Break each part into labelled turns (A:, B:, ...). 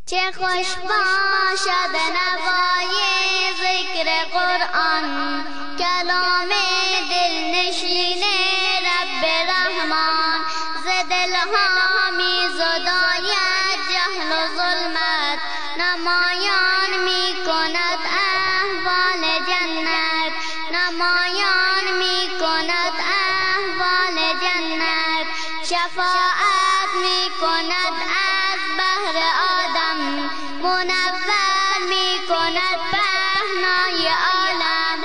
A: چه خوش باشد نوای ذکر قرآن، کلام دلنشین رب رحمان. ز دلها می زداید جهل و ظلمت، نمایان می کند احوال جنت، نمایان می کند احوال جنت. شفاعت می کند از بهر آدم، منور می کند پهنای عالم.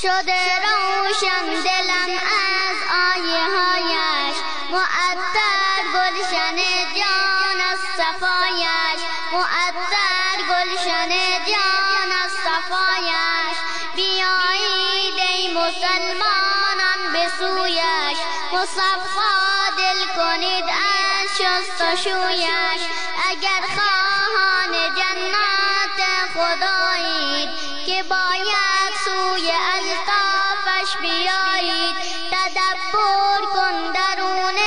A: شده روشن دلم از آیه هایش، معطر گلشن جان از صفایش، معطر گلشن جان از صفایش. بیایید ای مسلمانان به سویش، مصفا دل کنید از شست و شویش. اگر خواهان جنات خدایید که باید سوی الطافش بیایید. تدبر کن درون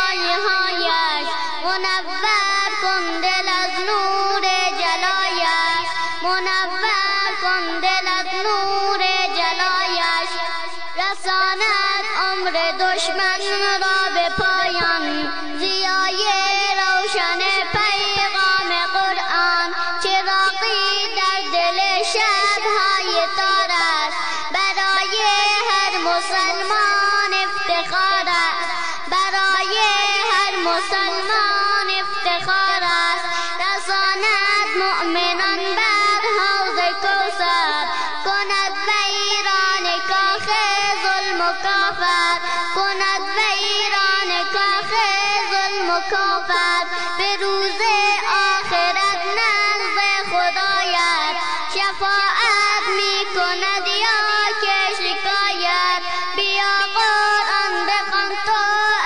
A: آیه هایش، منور کن دل از نور جلایش، منور کن دل از نور جلایش. رساند عمر دشمن را به پایان، ضیای روشن پیغام قرآن. چراغی در دل شب‌های تار است، برای هر مسلمان افتخار است، برای هر مسلمان افتخار است. رساند مؤمنان بر حوض کوثر، کند ویران کاخ ظلم و کافر، کند ویران کاخ ظلم و کافر. به روز آخرت نزد خدایت، شفاعت می کند یا که شکایت. بیا قرآن بخوان تو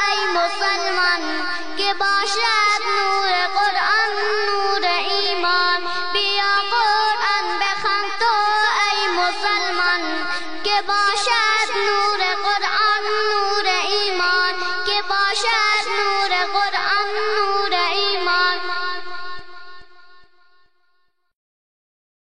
A: ای مسلمان، که باشد نور قرآن نور ایمان. بیا قرآن بخوان تو ای مسلمان، که باشد نور قرآن نور ایمان، که باشد